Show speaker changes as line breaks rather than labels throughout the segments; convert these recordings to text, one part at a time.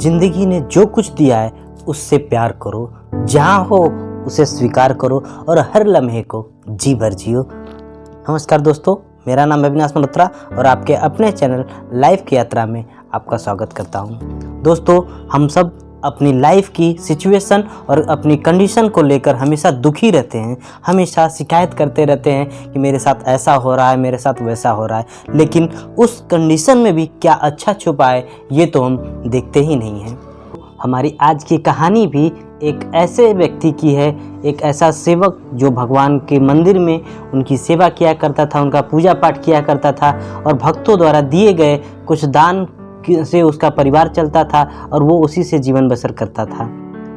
जिंदगी ने जो कुछ दिया है उससे प्यार करो, जहाँ हो उसे स्वीकार करो और हर लम्हे को जी भर जियो। नमस्कार दोस्तों, मेरा नाम अविनाश मल्होत्रा और आपके अपने चैनल लाइफ की यात्रा में आपका स्वागत करता हूँ। दोस्तों, हम सब अपनी लाइफ की सिचुएशन और अपनी कंडीशन को लेकर हमेशा दुखी रहते हैं, हमेशा शिकायत करते रहते हैं कि मेरे साथ ऐसा हो रहा है, मेरे साथ वैसा हो रहा है। लेकिन उस कंडीशन में भी क्या अच्छा छुपा है ये तो हम देखते ही नहीं हैं। हमारी आज की कहानी भी एक ऐसे व्यक्ति की है, एक ऐसा सेवक जो भगवान के मंदिर में उनकी सेवा किया करता था, उनका पूजा पाठ किया करता था और भक्तों द्वारा दिए गए कुछ दान से उसका परिवार चलता था और वो उसी से जीवन बसर करता था।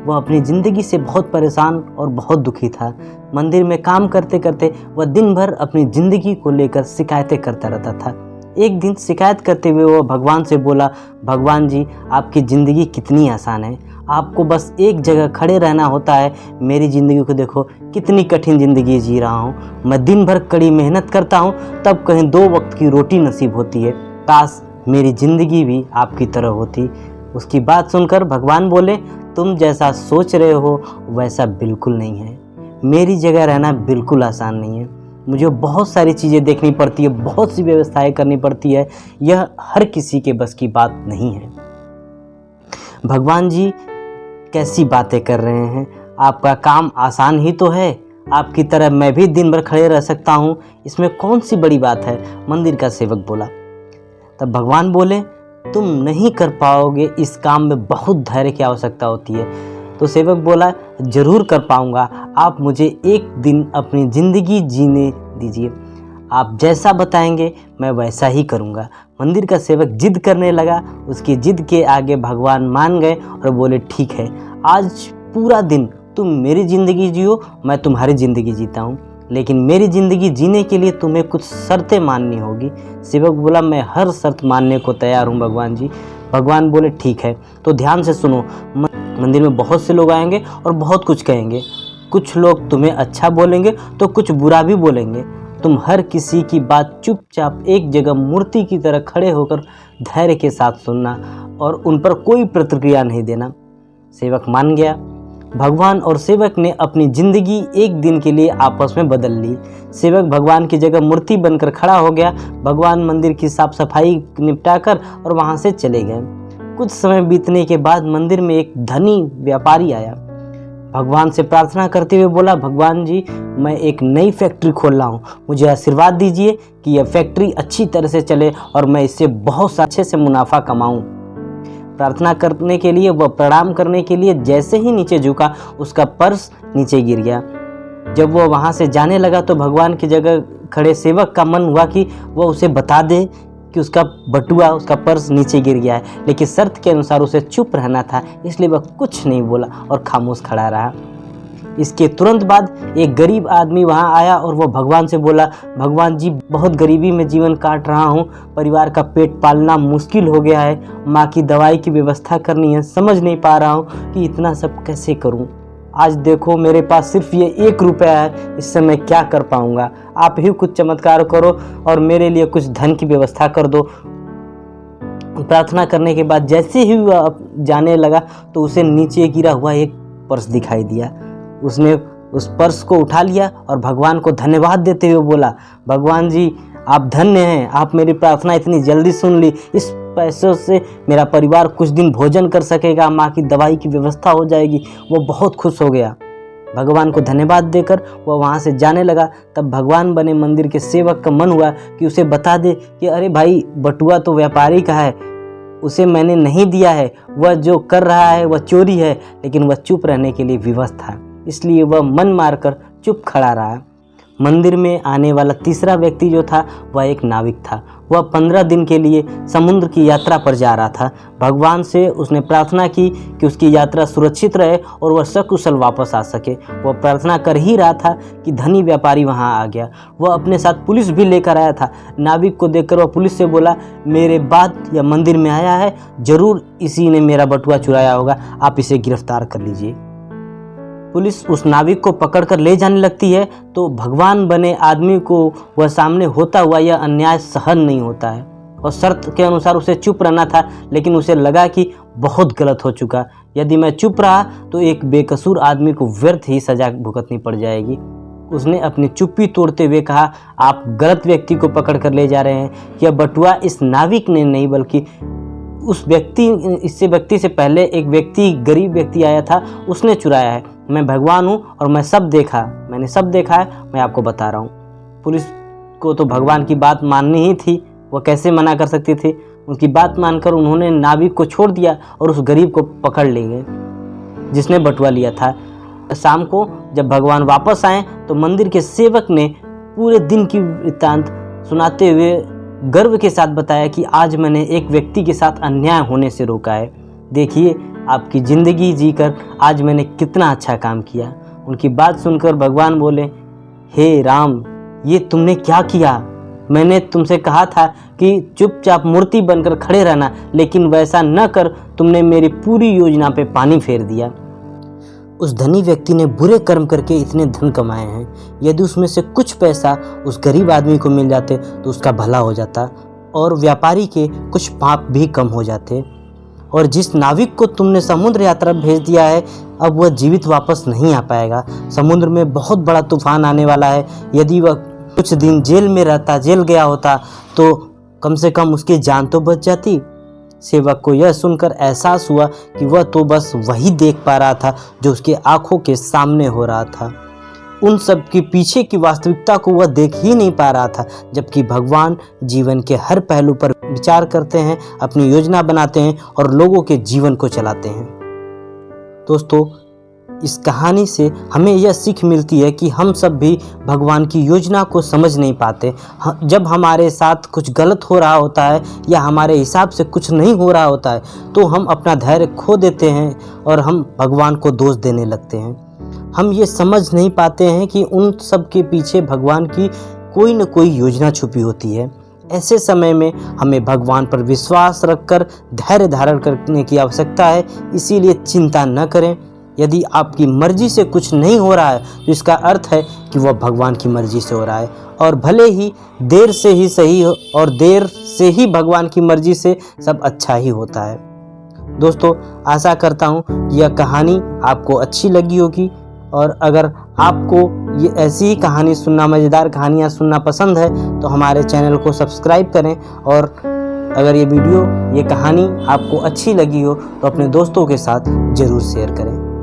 वह अपनी ज़िंदगी से बहुत परेशान और बहुत दुखी था। मंदिर में काम करते करते वह दिन भर अपनी ज़िंदगी को लेकर शिकायतें करता रहता था। एक दिन शिकायत करते हुए वह भगवान से बोला, भगवान जी, आपकी ज़िंदगी कितनी आसान है, आपको बस एक जगह खड़े रहना होता है। मेरी ज़िंदगी को देखो, कितनी कठिन ज़िंदगी जी रहा हूँ। मैं दिन भर कड़ी मेहनत करता हूँ, तब कहीं 2 वक्त की रोटी नसीब होती है। काश मेरी ज़िंदगी भी आपकी तरह होती। उसकी बात सुनकर भगवान बोले, तुम जैसा सोच रहे हो वैसा बिल्कुल नहीं है। मेरी जगह रहना बिल्कुल आसान नहीं है। मुझे बहुत सारी चीज़ें देखनी पड़ती है, बहुत सी व्यवस्थाएं करनी पड़ती है। यह हर किसी के बस की बात नहीं है। भगवान जी कैसी बातें कर रहे हैं, आपका काम आसान ही तो है। आपकी तरह मैं भी दिन भर खड़े रह सकता हूँ, इसमें कौन सी बड़ी बात है। मंदिर का सेवक बोला। तब भगवान बोले, तुम नहीं कर पाओगे, इस काम में बहुत धैर्य की आवश्यकता होती है। तो सेवक बोला, जरूर कर पाऊंगा, आप मुझे एक दिन अपनी ज़िंदगी जीने दीजिए। आप जैसा बताएंगे मैं वैसा ही करूंगा। मंदिर का सेवक जिद करने लगा। उसकी जिद के आगे भगवान मान गए और बोले, ठीक है, आज पूरा दिन तुम मेरी ज़िंदगी जियो, मैं तुम्हारी ज़िंदगी जीता हूँ, लेकिन मेरी ज़िंदगी जीने के लिए तुम्हें कुछ शर्तें माननी होगी। सेवक बोला, मैं हर शर्त मानने को तैयार हूँ भगवान जी। भगवान बोले, ठीक है, तो ध्यान से सुनो। मंदिर में बहुत से लोग आएंगे और बहुत कुछ कहेंगे। कुछ लोग तुम्हें अच्छा बोलेंगे तो कुछ बुरा भी बोलेंगे। तुम हर किसी की बात चुपचाप एक जगह मूर्ति की तरह खड़े होकर धैर्य के साथ सुनना और उन पर कोई प्रतिक्रिया नहीं देना। सेवक मान गया। भगवान और सेवक ने अपनी ज़िंदगी एक दिन के लिए आपस में बदल ली। सेवक भगवान की जगह मूर्ति बनकर खड़ा हो गया। भगवान मंदिर की साफ सफाई निपटाकर और वहाँ से चले गए। कुछ समय बीतने के बाद मंदिर में एक धनी व्यापारी आया। भगवान से प्रार्थना करते हुए बोला, भगवान जी, मैं एक नई फैक्ट्री खोल रहा हूँ, मुझे आशीर्वाद दीजिए कि यह फैक्ट्री अच्छी तरह से चले और मैं इससे बहुत अच्छे से मुनाफा कमाऊँ। प्रार्थना करने के लिए वह प्रणाम करने के लिए जैसे ही नीचे झुका, उसका पर्स नीचे गिर गया। जब वह वहाँ से जाने लगा तो भगवान की जगह खड़े सेवक का मन हुआ कि वह उसे बता दे कि उसका बटुआ, उसका पर्स नीचे गिर गया है, लेकिन शर्त के अनुसार उसे चुप रहना था, इसलिए वह कुछ नहीं बोला और खामोश खड़ा रहा। इसके तुरंत बाद एक गरीब आदमी वहाँ आया और वह भगवान से बोला, भगवान जी, बहुत गरीबी में जीवन काट रहा हूँ, परिवार का पेट पालना मुश्किल हो गया है, माँ की दवाई की व्यवस्था करनी है, समझ नहीं पा रहा हूँ कि इतना सब कैसे करूँ। आज देखो मेरे पास सिर्फ ये 1 रुपया है, इससे मैं क्या कर पाऊँगा। आप ही कुछ चमत्कार करो और मेरे लिए कुछ धन की व्यवस्था कर दो। प्रार्थना करने के बाद जैसे ही वह जाने लगा तो उसे नीचे गिरा हुआ एक पर्स दिखाई दिया। उसने उस पर्स को उठा लिया और भगवान को धन्यवाद देते हुए बोला, भगवान जी, आप धन्य हैं, आप मेरी प्रार्थना इतनी जल्दी सुन ली। इस पैसों से मेरा परिवार कुछ दिन भोजन कर सकेगा, माँ की दवाई की व्यवस्था हो जाएगी। वो बहुत खुश हो गया। भगवान को धन्यवाद देकर वह वहाँ से जाने लगा। तब भगवान बने मंदिर के सेवक का मन हुआ कि उसे बता दे कि अरे भाई, बटुआ तो व्यापारी का है, उसे मैंने नहीं दिया है, वह जो कर रहा है वह चोरी है। लेकिन वह चुप रहने के लिए विवश था, इसलिए वह मन मारकर चुप खड़ा रहा। मंदिर में आने वाला तीसरा व्यक्ति जो था वह एक नाविक था। वह 15 दिन के लिए समुद्र की यात्रा पर जा रहा था। भगवान से उसने प्रार्थना की कि उसकी यात्रा सुरक्षित रहे और वह सकुशल वापस आ सके। वह प्रार्थना कर ही रहा था कि धनी व्यापारी वहां आ गया। वह अपने साथ पुलिस भी लेकर आया था। नाविक को देखकर वह पुलिस से बोला, मेरे बाद यह मंदिर में आया है, जरूर इसी ने मेरा बटुआ चुराया होगा, आप इसे गिरफ्तार कर लीजिए। पुलिस उस नाविक को पकड़कर ले जाने लगती है तो भगवान बने आदमी को वह सामने होता हुआ यह अन्याय सहन नहीं होता है और शर्त के अनुसार उसे चुप रहना था, लेकिन उसे लगा कि बहुत गलत हो चुका। यदि मैं चुप रहा तो एक बेकसूर आदमी को व्यर्थ ही सजा भुगतनी पड़ जाएगी। उसने अपनी चुप्पी तोड़ते हुए कहा, आप गलत व्यक्ति को पकड़ कर ले जा रहे हैं। यह बटुआ इस नाविक ने नहीं बल्कि उस व्यक्ति से पहले एक व्यक्ति, गरीब व्यक्ति आया था, उसने चुराया है। मैं भगवान हूँ और मैंने सब देखा है, मैं आपको बता रहा हूँ। पुलिस को तो भगवान की बात माननी ही थी, वह कैसे मना कर सकती थी। उनकी बात मानकर उन्होंने नाविक को छोड़ दिया और उस गरीब को पकड़ ले गए जिसने बटुआ लिया था। शाम को जब भगवान वापस आए तो मंदिर के सेवक ने पूरे दिन की वृत्तांत सुनाते हुए गर्व के साथ बताया कि आज मैंने एक व्यक्ति के साथ अन्याय होने से रोका है। देखिए, आपकी ज़िंदगी जीकर आज मैंने कितना अच्छा काम किया। उनकी बात सुनकर भगवान बोले, हे राम, ये तुमने क्या किया? मैंने तुमसे कहा था कि चुपचाप मूर्ति बनकर खड़े रहना, लेकिन वैसा न कर तुमने मेरी पूरी योजना पे पानी फेर दिया। उस धनी व्यक्ति ने बुरे कर्म करके इतने धन कमाए हैं। यदि उसमें से कुछ पैसा उस गरीब आदमी को मिल जाते तो उसका भला हो जाता और व्यापारी के कुछ पाप भी कम हो जाते। और जिस नाविक को तुमने समुद्र यात्रा भेज दिया है, अब वह जीवित वापस नहीं आ पाएगा। समुद्र में बहुत बड़ा तूफान आने वाला है। यदि वह कुछ दिन जेल में रहता, जेल गया होता, तो कम से कम उसकी जान तो बच जाती। सेवक को यह सुनकर एहसास हुआ कि वह तो बस वही देख पा रहा था जो उसके आंखों के सामने हो रहा था। उन सब के पीछे की वास्तविकता को वह देख ही नहीं पा रहा था, जबकि भगवान जीवन के हर पहलू पर विचार करते हैं, अपनी योजना बनाते हैं और लोगों के जीवन को चलाते हैं। दोस्तों, इस कहानी से हमें यह सीख मिलती है कि हम सब भी भगवान की योजना को समझ नहीं पाते। जब हमारे साथ कुछ गलत हो रहा होता है या हमारे हिसाब से कुछ नहीं हो रहा होता है, तो हम अपना धैर्य खो देते हैं और हम भगवान को दोष देने लगते हैं। हम ये समझ नहीं पाते हैं कि उन सब के पीछे भगवान की कोई न कोई योजना छुपी होती है। ऐसे समय में हमें भगवान पर विश्वास रखकर धैर्य धारण करने की आवश्यकता है। इसीलिए चिंता न करें। यदि आपकी मर्जी से कुछ नहीं हो रहा है तो इसका अर्थ है कि वह भगवान की मर्जी से हो रहा है, और भले ही देर से ही सही हो, और देर से ही भगवान की मर्जी से सब अच्छा ही होता है। दोस्तों, आशा करता हूँ कि यह कहानी आपको अच्छी लगी होगी, और अगर आपको ये ऐसी ही कहानी सुनना, मज़ेदार कहानियाँ सुनना पसंद है तो हमारे चैनल को सब्सक्राइब करें। और अगर ये वीडियो, ये कहानी आपको अच्छी लगी हो तो अपने दोस्तों के साथ ज़रूर शेयर करें।